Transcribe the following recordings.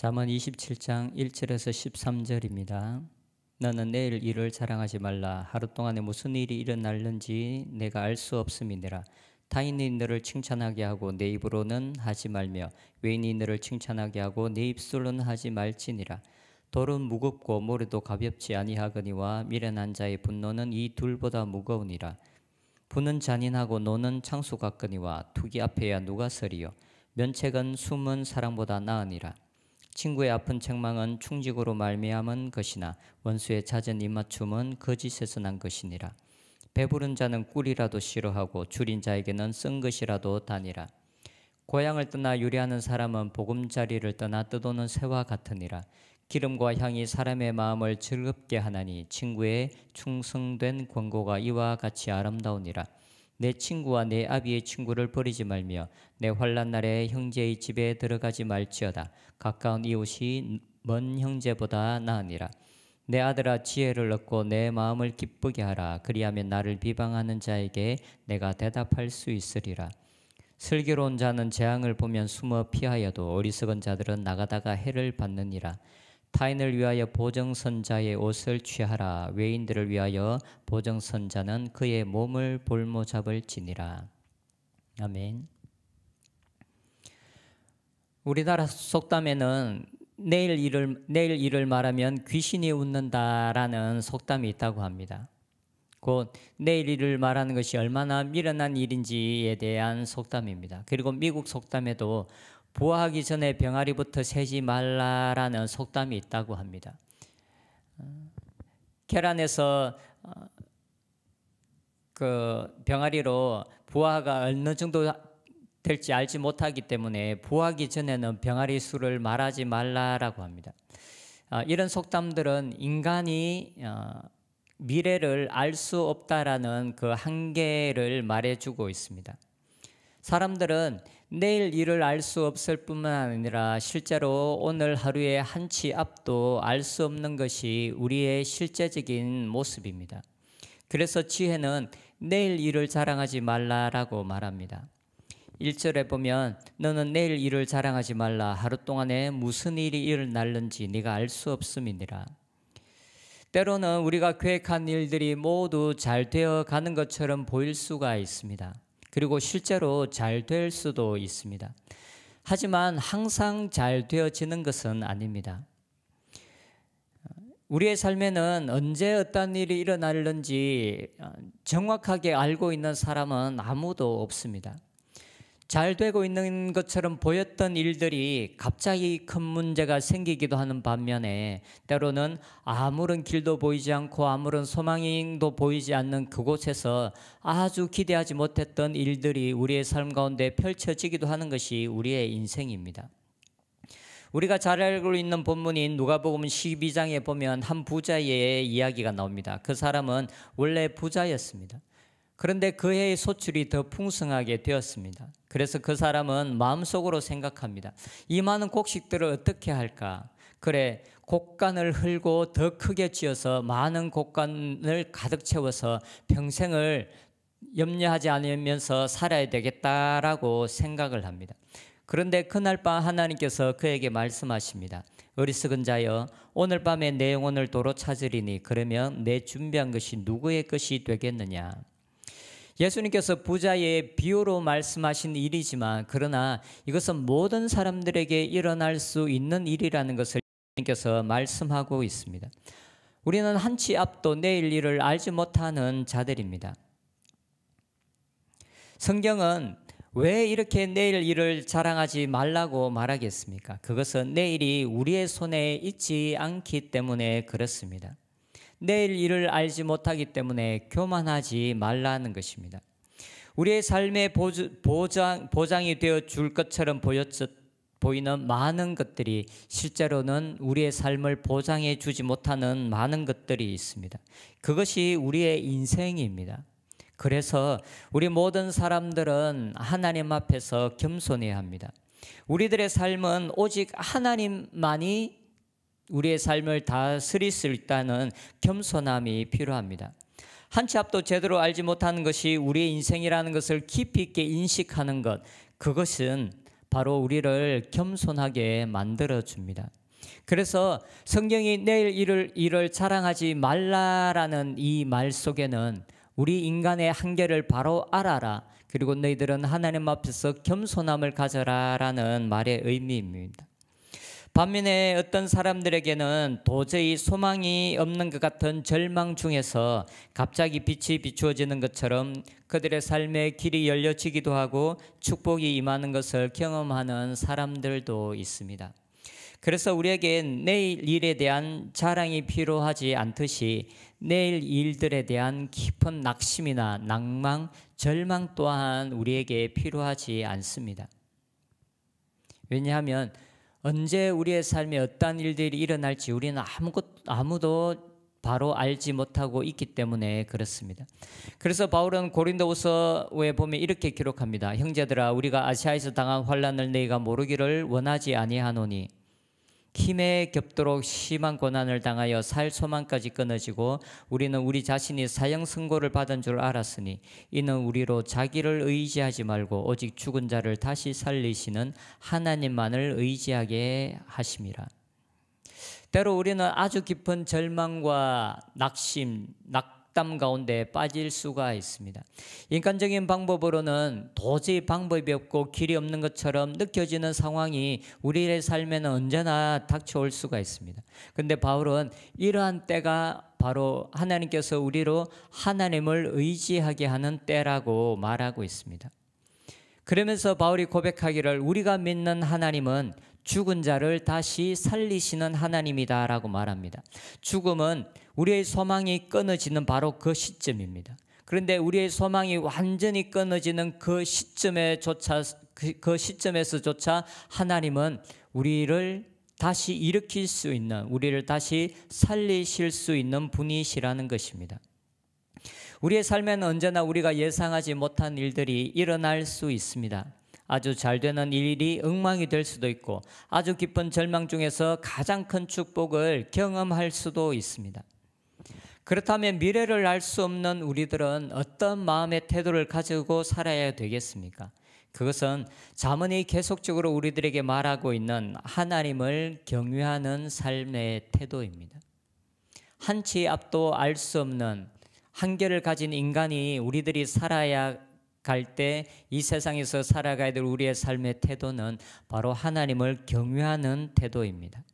잠언 27장 1절에서 13절입니다. 너는 내일 일을 자랑하지 말라. 하루 동안에 무슨 일이 일어날는지 내가 알 수 없음이니라. 타인이 너를 칭찬하게 하고 내 입으로는 하지 말며 외인이 너를 칭찬하게 하고 내 입술로는 하지 말지니라. 돌은 무겁고 모래도 가볍지 아니하거니와 미련한 자의 분노는 이 둘보다 무거우니라. 부는 잔인하고 노는 창수 같거니와 투기 앞에야 누가 서리요. 면책은 숨은 사랑보다 나으니라. 친구의 아픈 책망은 충직으로 말미암은 것이나 원수의 잦은 입맞춤은 거짓에서 난 것이니라. 배부른 자는 꿀이라도 싫어하고 줄인 자에게는 쓴 것이라도 다니라. 고향을 떠나 유리하는 사람은 보금자리를 떠나 떠도는 새와 같으니라. 기름과 향이 사람의 마음을 즐겁게 하나니 친구의 충성된 권고가 이와 같이 아름다우니라. 내 친구와 내 아비의 친구를 버리지 말며 내 환난 날에 형제의 집에 들어가지 말지어다. 가까운 이웃이 먼 형제보다 나으니라. 내 아들아 지혜를 얻고 내 마음을 기쁘게 하라. 그리하면 나를 비방하는 자에게 내가 대답할 수 있으리라. 슬기로운 자는 재앙을 보면 숨어 피하여도 어리석은 자들은 나가다가 해를 받느니라. 타인을 위하여 보정선자의 옷을 취하라. 외인들을 위하여 보정선자는 그의 몸을 볼모잡을지니라. 아멘. 우리나라 속담에는 내일 일을 말하면 귀신이 웃는다라는 속담이 있다고 합니다. 곧 내일 일을 말하는 것이 얼마나 미련한 일인지에 대한 속담입니다. 그리고 미국 속담에도 부화하기 전에 병아리부터 세지 말라라는 속담이 있다고 합니다. 계란에서 그 병아리로 부화가 어느 정도 될지 알지 못하기 때문에 부화하기 전에는 병아리 수를 말하지 말라라고 합니다. 이런 속담들은 인간이 미래를 알 수 없다라는 그 한계를 말해주고 있습니다. 사람들은 내일 일을 알 수 없을 뿐만 아니라 실제로 오늘 하루의 한 치 앞도 알 수 없는 것이 우리의 실제적인 모습입니다. 그래서 지혜는 내일 일을 자랑하지 말라라고 말합니다. 1절에 보면 너는 내일 일을 자랑하지 말라. 하루 동안에 무슨 일이 일어날는지 네가 알 수 없음이니라. 때로는 우리가 계획한 일들이 모두 잘 되어 가는 것처럼 보일 수가 있습니다. 그리고 실제로 잘 될 수도 있습니다. 하지만 항상 잘 되어지는 것은 아닙니다. 우리의 삶에는 언제 어떤 일이 일어날는지 정확하게 알고 있는 사람은 아무도 없습니다. 잘 되고 있는 것처럼 보였던 일들이 갑자기 큰 문제가 생기기도 하는 반면에 때로는 아무런 길도 보이지 않고 아무런 소망도 보이지 않는 그곳에서 아주 기대하지 못했던 일들이 우리의 삶 가운데 펼쳐지기도 하는 것이 우리의 인생입니다. 우리가 잘 알고 있는 본문인 누가복음 12장에 보면 한 부자의 이야기가 나옵니다. 그 사람은 원래 부자였습니다. 그런데 그 해의 소출이 더 풍성하게 되었습니다. 그래서 그 사람은 마음속으로 생각합니다. 이 많은 곡식들을 어떻게 할까? 그래, 곡간을 헐고 더 크게 지어서 많은 곡간을 가득 채워서 평생을 염려하지 않으면서 살아야 되겠다라고 생각을 합니다. 그런데 그날 밤 하나님께서 그에게 말씀하십니다. 어리석은 자여, 오늘 밤에 내 영혼을 도로 찾으리니 그러면 내 준비한 것이 누구의 것이 되겠느냐? 예수님께서 부자의 비유로 말씀하신 일이지만 그러나 이것은 모든 사람들에게 일어날 수 있는 일이라는 것을 예수님께서 말씀하고 있습니다. 우리는 한 치 앞도 내일 일을 알지 못하는 자들입니다. 성경은 왜 이렇게 내일 일을 자랑하지 말라고 말하겠습니까? 그것은 내일이 우리의 손에 있지 않기 때문에 그렇습니다. 내일 일을 알지 못하기 때문에 교만하지 말라는 것입니다. 우리의 삶의 보장이 되어 줄 것처럼 보이는 많은 것들이 실제로는 우리의 삶을 보장해 주지 못하는 많은 것들이 있습니다. 그것이 우리의 인생입니다. 그래서 우리 모든 사람들은 하나님 앞에서 겸손해야 합니다. 우리들의 삶은 오직 하나님만이 우리의 삶을 다스릴 수 있다는 겸손함이 필요합니다. 한 치 앞도 제대로 알지 못하는 것이 우리의 인생이라는 것을 깊이 있게 인식하는 것, 그것은 바로 우리를 겸손하게 만들어 줍니다. 그래서 성경이 내일 일을 자랑하지 말라라는 이 말 속에는 우리 인간의 한계를 바로 알아라. 그리고 너희들은 하나님 앞에서 겸손함을 가져라라는 말의 의미입니다. 반면에 어떤 사람들에게는 도저히 소망이 없는 것 같은 절망 중에서 갑자기 빛이 비추어지는 것처럼 그들의 삶의 길이 열려지기도 하고 축복이 임하는 것을 경험하는 사람들도 있습니다. 그래서 우리에겐 내일 일에 대한 자랑이 필요하지 않듯이 내일 일들에 대한 깊은 낙심이나 낭망, 절망 또한 우리에게 필요하지 않습니다. 왜냐하면 언제 우리의 삶에 어떠한 일들이 일어날지 우리는 아무도 바로 알지 못하고 있기 때문에 그렇습니다. 그래서 바울은 고린도후서에 보면 이렇게 기록합니다. 형제들아, 우리가 아시아에서 당한 환난을 너희가 모르기를 원하지 아니하노니 힘에 겹도록 심한 고난을 당하여 살 소망까지 끊어지고 우리는 우리 자신이 사형 선고를 받은 줄 알았으니 이는 우리로 자기를 의지하지 말고 오직 죽은 자를 다시 살리시는 하나님만을 의지하게 하심이라. 때로 우리는 아주 깊은 절망과 낙심, 낙담 가운데 빠질 수가 있습니다. 인간적인 방법으로는 도저히 방법이 없고 길이 없는 것처럼 느껴지는 상황이 우리의 삶에는 언제나 닥쳐올 수가 있습니다. 그런데 바울은 이러한 때가 바로 하나님께서 우리로 하나님을 의지하게 하는 때라고 말하고 있습니다. 그러면서 바울이 고백하기를 우리가 믿는 하나님은 죽은 자를 다시 살리시는 하나님이다라고 말합니다. 죽음은 우리의 소망이 끊어지는 바로 그 시점입니다. 그런데 우리의 소망이 완전히 끊어지는 그 시점에서조차 하나님은 우리를 다시 일으킬 수 있는, 우리를 다시 살리실 수 있는 분이시라는 것입니다. 우리의 삶에는 언제나 우리가 예상하지 못한 일들이 일어날 수 있습니다. 아주 잘 되는 일이 엉망이 될 수도 있고 아주 깊은 절망 중에서 가장 큰 축복을 경험할 수도 있습니다. 그렇다면 미래를 알 수 없는 우리들은 어떤 마음의 태도를 가지고 살아야 되겠습니까? 그것은 잠언이 계속적으로 우리들에게 말하고 있는 하나님을 경외하는 삶의 태도입니다. 한치 앞도 알 수 없는 한계를 가진 인간이 우리들이 살아야 갈 때 이 세상에서 살아가야 될 우리의 삶의 태도는 바로 하나님을 경외하는 태도입니다.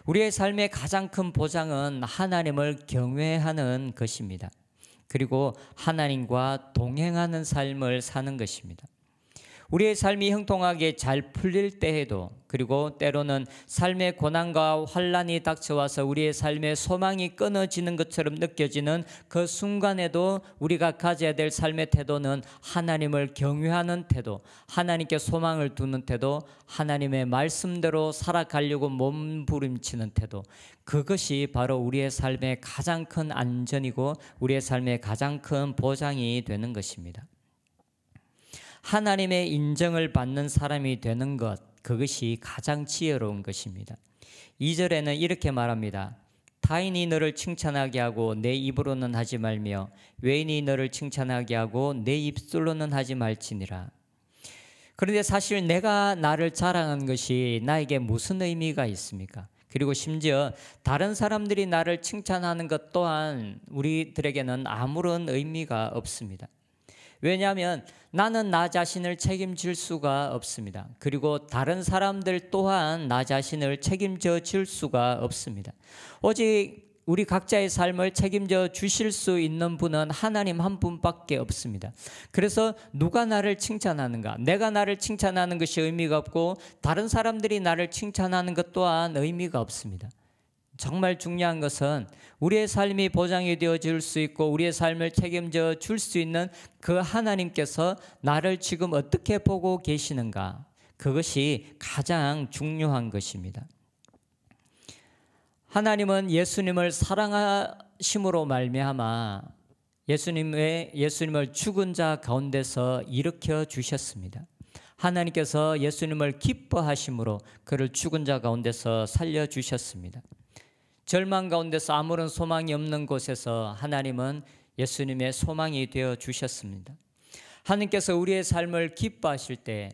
우리의 삶의 가장 큰 보장은 하나님을 경외하는 것입니다. 그리고 하나님과 동행하는 삶을 사는 것입니다. 우리의 삶이 형통하게 잘 풀릴 때에도 그리고 때로는 삶의 고난과 환난이 닥쳐와서 우리의 삶의 소망이 끊어지는 것처럼 느껴지는 그 순간에도 우리가 가져야 될 삶의 태도는 하나님을 경외하는 태도, 하나님께 소망을 두는 태도, 하나님의 말씀대로 살아가려고 몸부림치는 태도, 그것이 바로 우리의 삶의 가장 큰 안전이고 우리의 삶의 가장 큰 보장이 되는 것입니다. 하나님의 인정을 받는 사람이 되는 것, 그것이 가장 지혜로운 것입니다. 2절에는 이렇게 말합니다. 타인이 너를 칭찬하게 하고 내 입으로는 하지 말며 외인이 너를 칭찬하게 하고 내 입술로는 하지 말지니라. 그런데 사실 내가 나를 자랑한 것이 나에게 무슨 의미가 있습니까? 그리고 심지어 다른 사람들이 나를 칭찬하는 것 또한 우리들에게는 아무런 의미가 없습니다. 왜냐하면 나는 나 자신을 책임질 수가 없습니다. 그리고 다른 사람들 또한 나 자신을 책임져 줄 수가 없습니다. 오직 우리 각자의 삶을 책임져 주실 수 있는 분은 하나님 한 분밖에 없습니다. 그래서 누가 나를 칭찬하는가? 내가 나를 칭찬하는 것이 의미가 없고 다른 사람들이 나를 칭찬하는 것 또한 의미가 없습니다. 정말 중요한 것은 우리의 삶이 보장이 되어질 수 있고 우리의 삶을 책임져 줄 수 있는 그 하나님께서 나를 지금 어떻게 보고 계시는가? 그것이 가장 중요한 것입니다. 하나님은 예수님을 사랑하심으로 말미암아 예수님을 죽은 자 가운데서 일으켜 주셨습니다. 하나님께서 예수님을 기뻐하심으로 그를 죽은 자 가운데서 살려 주셨습니다. 절망 가운데서 아무런 소망이 없는 곳에서 하나님은 예수님의 소망이 되어 주셨습니다. 하나님께서 우리의 삶을 기뻐하실 때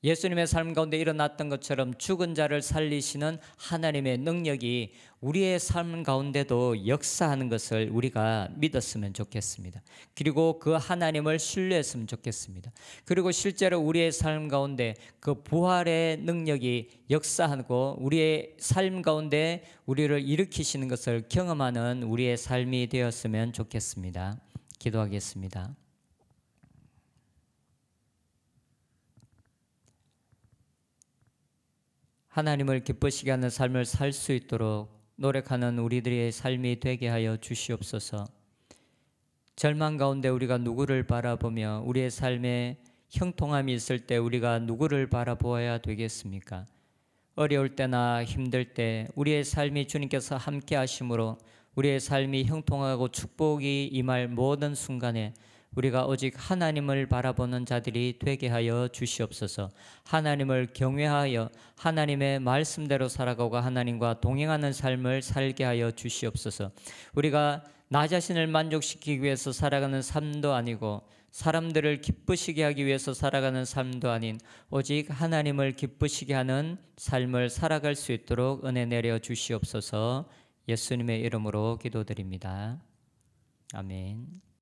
예수님의 삶 가운데 일어났던 것처럼 죽은 자를 살리시는 하나님의 능력이 우리의 삶 가운데도 역사하는 것을 우리가 믿었으면 좋겠습니다. 그리고 그 하나님을 신뢰했으면 좋겠습니다. 그리고 실제로 우리의 삶 가운데 그 부활의 능력이 역사하고 우리의 삶 가운데 우리를 일으키시는 것을 경험하는 우리의 삶이 되었으면 좋겠습니다. 기도하겠습니다. 하나님을 기쁘시게 하는 삶을 살 수 있도록 노력하는 우리들의 삶이 되게 하여 주시옵소서. 절망 가운데 우리가 누구를 바라보며 우리의 삶에 형통함이 있을 때 우리가 누구를 바라보아야 되겠습니까? 어려울 때나 힘들 때 우리의 삶이 주님께서 함께 하심으로 우리의 삶이 형통하고 축복이 임할 모든 순간에 우리가 오직 하나님을 바라보는 자들이 되게 하여 주시옵소서. 하나님을 경외하여 하나님의 말씀대로 살아가고 하나님과 동행하는 삶을 살게 하여 주시옵소서. 우리가 나 자신을 만족시키기 위해서 살아가는 삶도 아니고 사람들을 기쁘시게 하기 위해서 살아가는 삶도 아닌 오직 하나님을 기쁘시게 하는 삶을 살아갈 수 있도록 은혜 내려 주시옵소서. 예수님의 이름으로 기도드립니다. 아멘.